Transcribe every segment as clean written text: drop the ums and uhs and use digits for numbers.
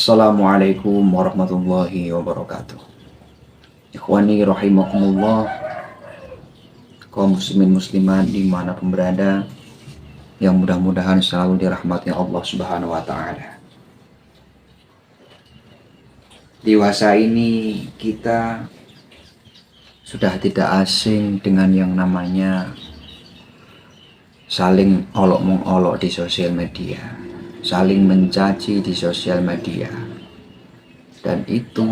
Assalamualaikum warahmatullahi wabarakatuh. Ikhwani rahimakumullah, kaum muslimin muslimat dimanapun berada, yang mudah-mudahan selalu dirahmati Allah Subhanahu wa Ta'ala. Dewasa ini kita sudah tidak asing dengan yang namanya saling olok-mengolok di sosial media, saling mencaci di sosial media, dan itu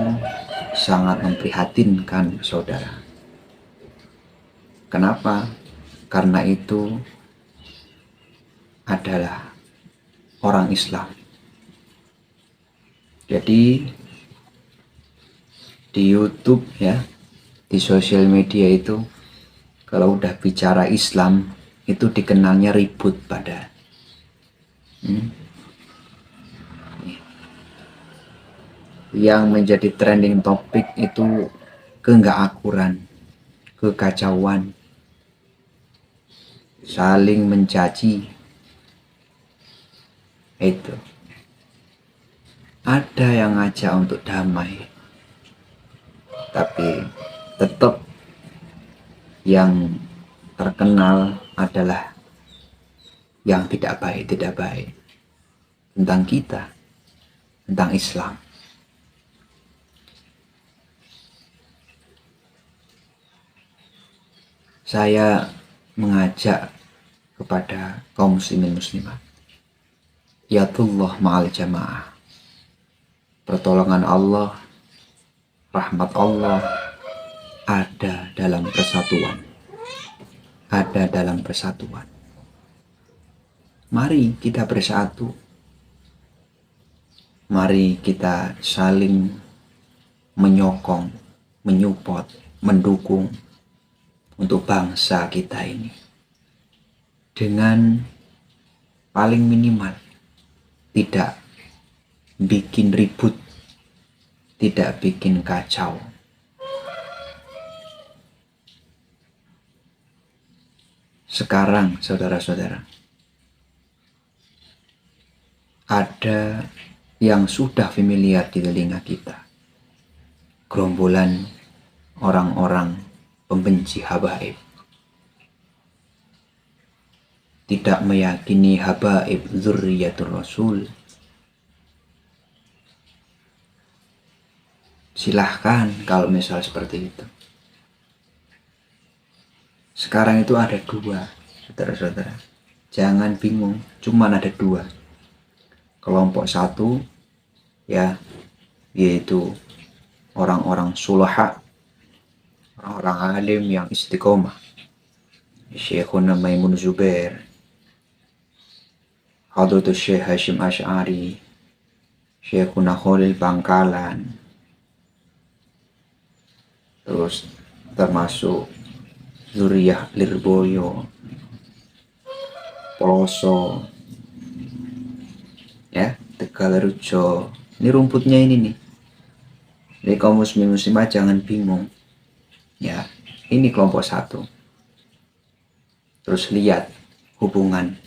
sangat memprihatinkan saudara. Kenapa? Karena itu adalah orang Islam. Jadi di YouTube ya, di sosial media itu kalau udah bicara Islam itu dikenalnya ribut pada. Yang menjadi trending topik itu keenggak-akuran, kekacauan, saling mencaci. Itu ada yang ngajak untuk damai, tapi tetap yang terkenal adalah yang tidak baik tentang kita, tentang Islam. Saya mengajak kepada kaum muslimin muslimat, yatullah ma'al jamaah, pertolongan Allah, rahmat Allah ada dalam persatuan, ada dalam persatuan. Mari kita bersatu, mari kita saling menyokong, menyupport, mendukung untuk bangsa kita ini dengan paling minimal tidak bikin ribut, tidak bikin kacau. Sekarang saudara-saudara, ada yang sudah familiar di telinga kita, gerombolan orang-orang pembenci habaib, tidak meyakini habaib dzurriyyatur rasul. Silahkan kalau misal seperti itu. Sekarang itu ada dua, saudara-saudara. Jangan bingung, cuman ada dua. Kelompok satu ya, yaitu orang-orang sulaha, orang-orang alim yang istiqomah, Syekhuna Maimun Zubair, Hadratus Syekh Hashim Asy'ari, Syekhuna Khalil Bangkalan, terus termasuk Zuriyah Lirboyo, Poloso, ya, Tegal Rejo. Ini rumputnya ini nih. Jadi kaum muslimin muslimat jangan bingung. Ya, ini kelompok satu. Terus lihat hubungan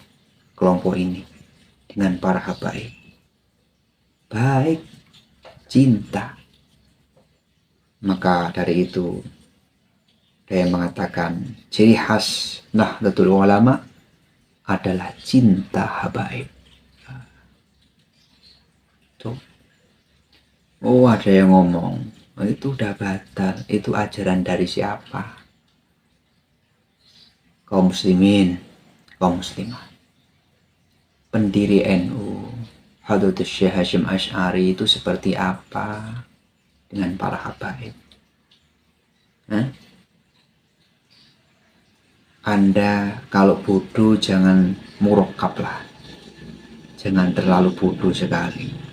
kelompok ini dengan para habaib. Baik, cinta. Maka dari itu saya mengatakan ciri khas Nahdlatul Ulama adalah cinta habaib. Tuh. Oh, ada yang ngomong, oh, itu udah batal, itu ajaran dari siapa? Kaum muslimin, kaum muslimah. Pendiri NU, Hadratus Syekh Hashim Asy'ari itu seperti apa dengan para habaib? Anda kalau bodoh jangan murokab lah, jangan terlalu bodoh sekali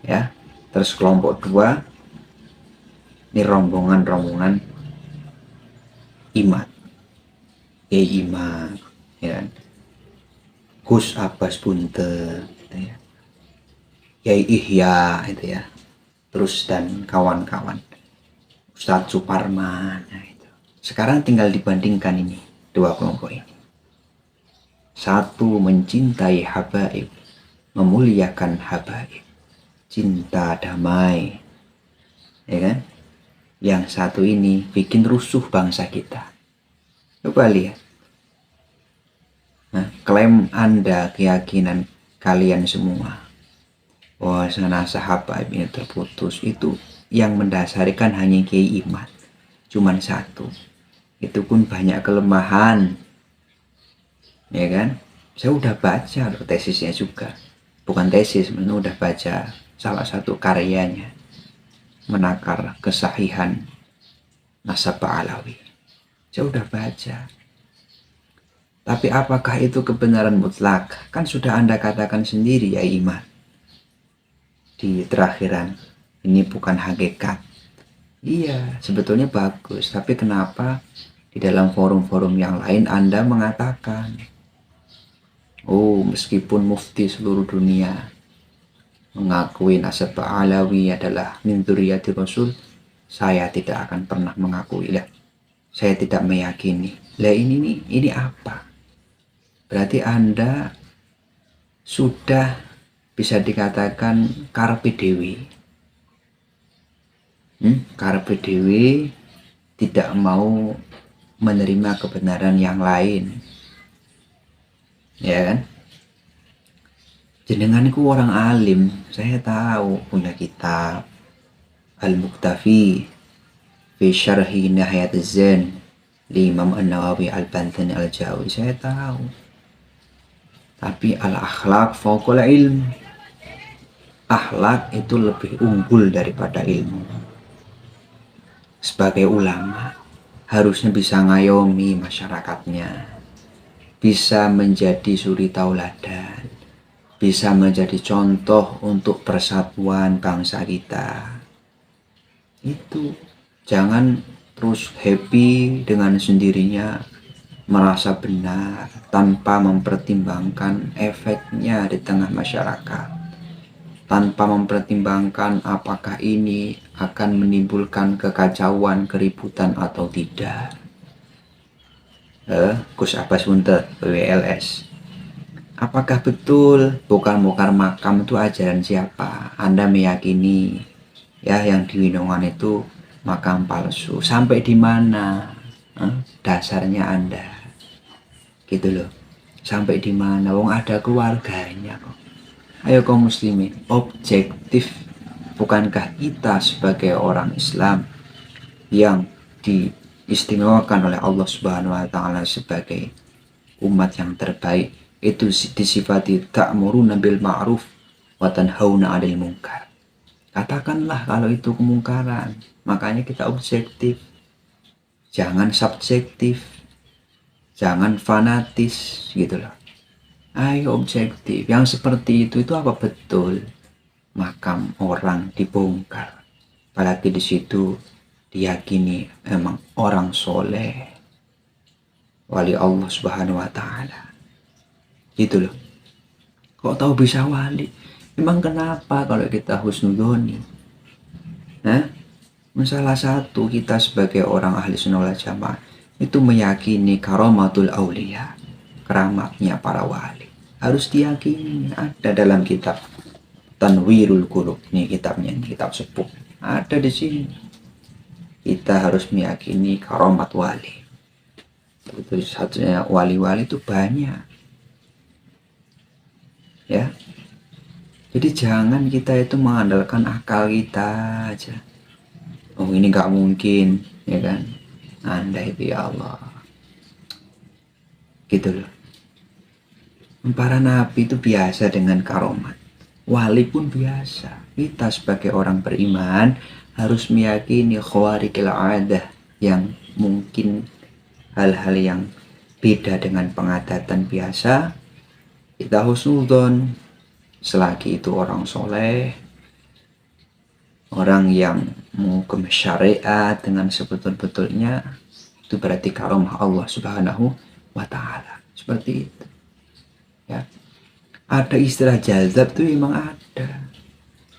ya. Terus kelompok dua ini rombongan Imad, Imad ya, Gus Abbas Bunte ya, Yai Ihya itu ya, terus dan kawan-kawan, Ustadz Suparman. Sekarang tinggal dibandingkan ini dua kelompok ini. Satu mencintai habaib, memuliakan habaib, cinta damai, ya kan? Yang satu ini bikin rusuh bangsa kita. Coba lihat. Nah, klaim Anda, keyakinan kalian semua bahwa sahabat ini terputus, itu yang mendasarikan hanya kiai iman, cuman satu. Itu pun banyak kelemahan, ya kan? Saya udah baca loh tesisnya juga, bukan tesis, udah baca salah satu karyanya menakar kesahihan nasab Alawi. Saya udah baca. Tapi apakah itu kebenaran mutlak? Kan sudah Anda katakan sendiri ya iman di terakhiran, ini bukan hakikat. Iya, sebetulnya bagus, tapi kenapa di dalam forum-forum yang lain Anda mengatakan, oh, meskipun mufti seluruh dunia mengakui nasab Alawi adalah min dzurriyyati Rasul, saya tidak akan pernah mengakui. Lah, saya tidak meyakini. Lah ini apa? Berarti Anda sudah bisa dikatakan karepe dewi. Karepe dewi tidak mau menerima kebenaran yang lain. Ya kan? Jenenganku orang alim, saya tahu punya kitab Al-Muktafi fi Syarhi Nihayat Az-Zain li Imam An-Nawawi Al-Bantani Al-Jawi, saya tahu. Tapi al-akhlaq fauqal ilm, akhlak itu lebih unggul daripada ilmu. Sebagai ulama harusnya bisa ngayomi masyarakatnya, bisa menjadi suri tauladan, bisa menjadi contoh untuk persatuan bangsa kita. Itu jangan terus happy dengan sendirinya, merasa benar tanpa mempertimbangkan efeknya di tengah masyarakat, tanpa mempertimbangkan apakah ini akan menimbulkan kekacauan, keributan atau tidak. Gus Abbas Buntet, WLS. Apakah betul bongkar-bongkar makam itu ajaran siapa? Anda meyakini ya yang di Winongan itu makam palsu? Sampai di mana dasarnya Anda? Gitu loh. Sampai di mana? Wong ada keluarganya kok. Ayo kaum muslimin, objektif. Bukankah kita sebagai orang Islam yang diistimewakan oleh Allah Subhanahu wa taala sebagai umat yang terbaik itu disifati ta'muruna bil ma'ruf wa tanhauna 'anil munkar? Katakanlah kalau itu kemungkaran. Makanya kita objektif. Jangan subjektif. Jangan fanatis gitu loh. Ayo objektif. Yang seperti itu apa betul makam orang dibongkar? Apalagi di situ diyakini memang orang soleh, wali Allah Subhanahu wa taala. Gitu loh. Kok tahu bisa wali? Memang kenapa kalau kita husnudoni? Salah satu kita sebagai orang ahli sunnah wal jamaah itu meyakini karamatul aulia, keramatnya para wali. Harus diyakini, ada dalam kitab Tanwirul Qulub, ini kitabnya, kitab sepuh. Ada di sini. Kita harus meyakini karamat wali. Itu satunya wali-wali itu banyak. Ya. Jadi jangan kita itu mengandalkan akal kita aja. Oh, ini nggak mungkin, ya kan? Anda itu ya Allah. Gitu loh. Para nabi itu biasa dengan karomat. Wali pun biasa. Kita sebagai orang beriman harus meyakini khawariqil adah, yang mungkin hal-hal yang beda dengan pengadatan biasa. Kita husnudzon selagi itu orang soleh, orang yang menghukum syariat dengan sebetul-betulnya, itu berarti karamah Allah Subhanahu wa taala. Seperti itu. Ya. Ada istilah jazab tuh memang ada.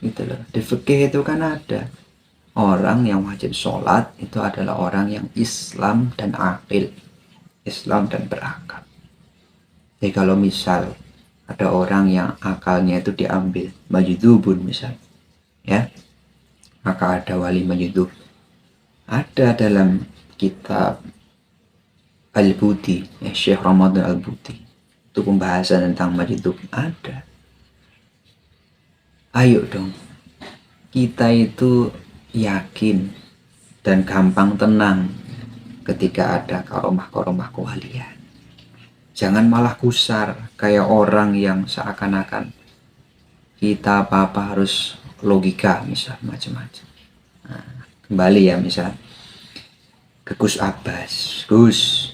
Gitu loh. Di fikih itu kan ada. Orang yang wajib sholat itu adalah orang yang Islam dan akil. Islam dan berakal. Jadi kalau misal Ada orang yang akalnya itu diambil majdzubun misal, ya, maka ada wali majdzub. Ada dalam kitab Al-Buti, Syekh Ramadan Al-Buti, itu pembahasan tentang majdzub ada. Ayo dong, kita itu yakin dan gampang tenang ketika ada karomah-karomah kewalian. Jangan malah kusar kayak orang yang seakan-akan kita apa-apa harus logika misal macam-macam. Nah, kembali ya misal ke Gus Abbas. Gus,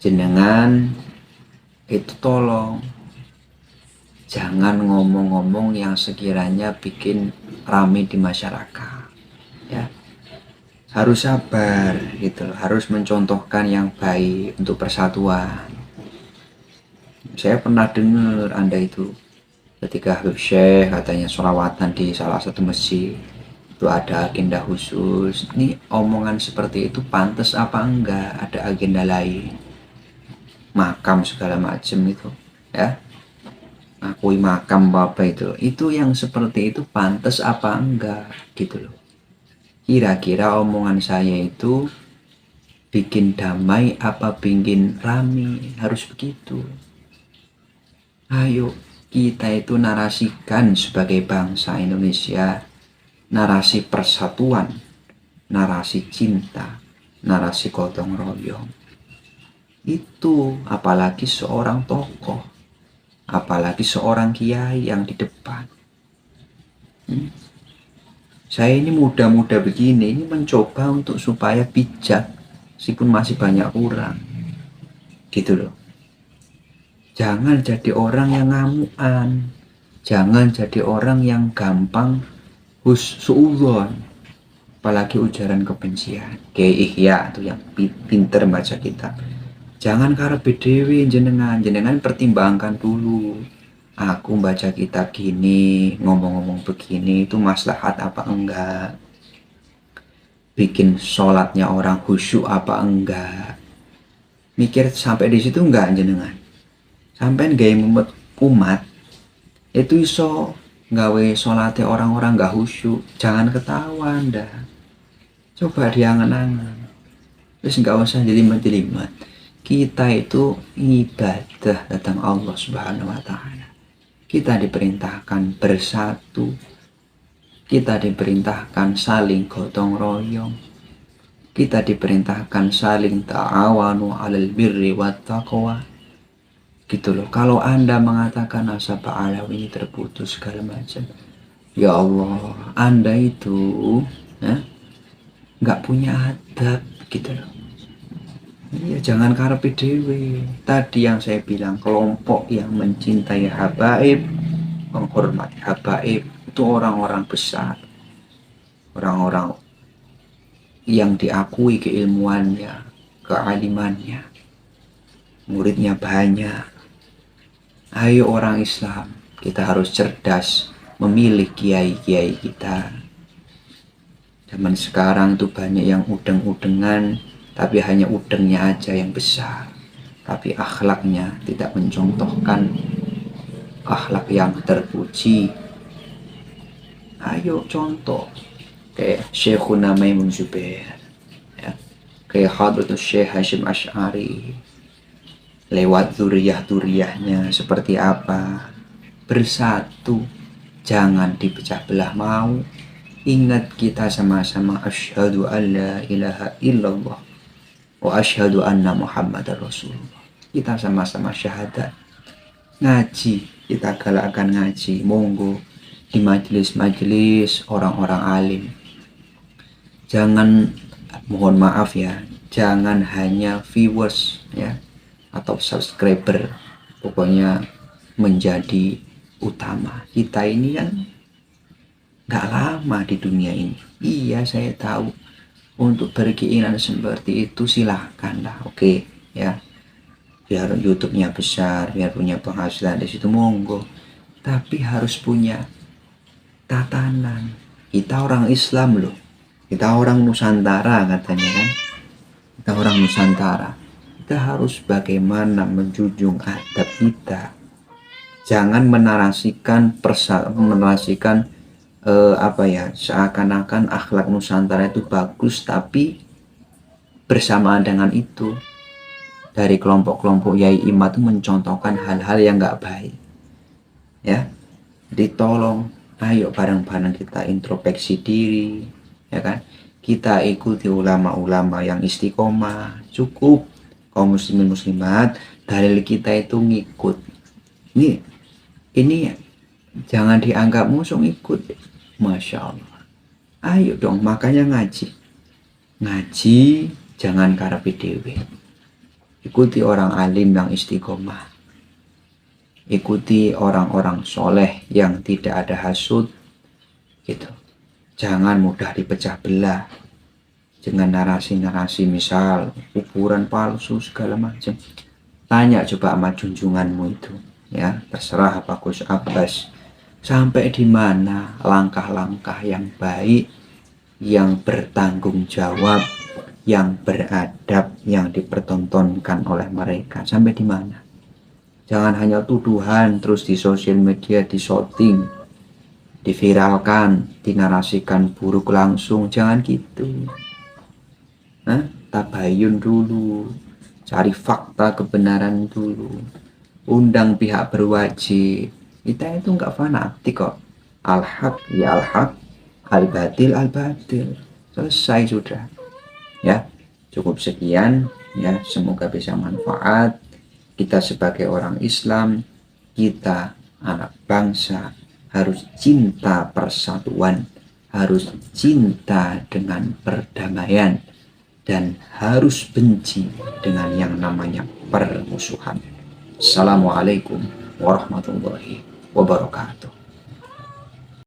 jenengan itu tolong jangan ngomong-ngomong yang sekiranya bikin rame di masyarakat, ya. Harus sabar gitu loh, harus mencontohkan yang baik untuk persatuan. Saya pernah dengar Anda itu ketika Habib Syekh katanya sholawatan di salah satu masjid itu ada agenda khusus. Ini omongan seperti itu pantas apa enggak? Ada agenda lain, makam segala macam itu, ya. Akui makam apa itu yang seperti itu pantas apa enggak gitu loh. Kira-kira omongan saya itu bikin damai apa bikin rame? Harus begitu. Ayo kita itu narasikan sebagai bangsa Indonesia narasi persatuan, narasi cinta, narasi gotong royong. Itu apalagi seorang tokoh, apalagi seorang kiai yang di depan. Saya ini muda-muda begini, ini mencoba untuk supaya bijak, meskipun masih banyak kurang, gitu loh. Jangan jadi orang yang ngamuan, jangan jadi orang yang gampang hussuudzon, apalagi ujaran kebencian. Kayak Ihya tuh yang pinter baca kitab. Jangan karepe dhewe jenengan pertimbangkan dulu. Aku baca kitab gini, ngomong-ngomong begini, itu maslahat apa enggak? Bikin sholatnya orang khusyuk apa enggak? Mikir sampai di situ enggak jenengan? Sampai gaya umat itu iso gawe sholatnya orang-orang enggak khusyuk. Jangan ketawa Anda. Coba diangan-angan. Terus enggak usah jelimet-jelimet. Kita itu ibadah datang Allah Subhanahu wa Ta'ala. Kita diperintahkan bersatu, kita diperintahkan saling gotong royong, kita diperintahkan saling ta'awanu 'alal birri wat taqwa. Gitu loh. Kalau Anda mengatakan nasab alawi ini terputus segala macam, ya Allah, Anda itu nggak punya adab gitu loh. Iya, jangan karepe dhewe. Tadi yang saya bilang, kelompok yang mencintai habaib, menghormati habaib, itu orang-orang besar, orang-orang yang diakui keilmuannya, kealimannya, muridnya banyak. Ayo orang Islam, kita harus cerdas memilih kiai-kiai kita. Zaman sekarang tuh banyak yang udeng-udengan, tapi hanya udengnya aja yang besar, tapi akhlaknya tidak mencontohkan akhlak yang terpuji. Ayo contoh kayak Syekhuna Maimun Zubair, ya, kayak Hadratus Syekh Hasyim Asy'ari, lewat zuriyah-zuriyahnya seperti apa, bersatu, jangan dipecah belah mau. Ingat kita sama-sama asyhadu an la ilaha illallah wa asyhadu anna Muhammadar Rasulullah. Kita sama-sama syahadat. Ngaji, kita galakkan ngaji, monggo di majelis-majelis orang-orang alim. Jangan, mohon maaf ya, jangan hanya viewers ya atau subscriber, pokoknya menjadi utama. Kita ini kan gak lama di dunia ini. Iya, saya tahu. Untuk berkeinginan seperti itu silahkan lah, oke, ya. Biar YouTube-nya besar, biar punya penghasilan di situ, monggo. Tapi harus punya tatanan. Kita orang Islam loh. Kita orang Nusantara katanya kan. Kita orang Nusantara. kita harus bagaimana menjunjung adab kita. Jangan menarasikan seakan-akan akhlak Nusantara itu bagus, tapi bersamaan dengan itu dari kelompok-kelompok Yai Ima itu mencontohkan hal-hal yang nggak baik. Ya, ditolong, ayo bareng-bareng kita introspeksi diri, ya kan? Kita ikuti ulama-ulama yang istiqomah, cukup kaum muslimin muslimat, dalil kita itu ngikut. Ini jangan dianggap musuh, ikut. Masya Allah. Ayo dong, makanya ngaji jangan karepe dhewe. Ikuti orang alim yang istiqomah, ikuti orang-orang soleh yang tidak ada hasud gitu. Jangan mudah dipecah belah dengan narasi-narasi misal kuburan palsu segala macam. Tanya coba sama junjunganmu itu, ya, terserah apa Gus Abbas, sampai di mana langkah-langkah yang baik, yang bertanggung jawab, yang beradab, yang dipertontonkan oleh mereka, sampai di mana. Jangan hanya tuduhan terus di sosial media, di shooting, diviralkan, dinarasikan buruk langsung. Jangan gitu. Tabayun dulu, cari fakta kebenaran dulu, undang pihak berwajib. Kita itu nggak fanatik kok. Al-haq ya al-haq, al-batil al-batil. Selesai sudah. Ya, cukup sekian. Ya, semoga bisa manfaat. Kita sebagai orang Islam, kita anak bangsa harus cinta persatuan, harus cinta dengan perdamaian, dan harus benci dengan yang namanya permusuhan. Assalamualaikum warahmatullahi wabarakatuh.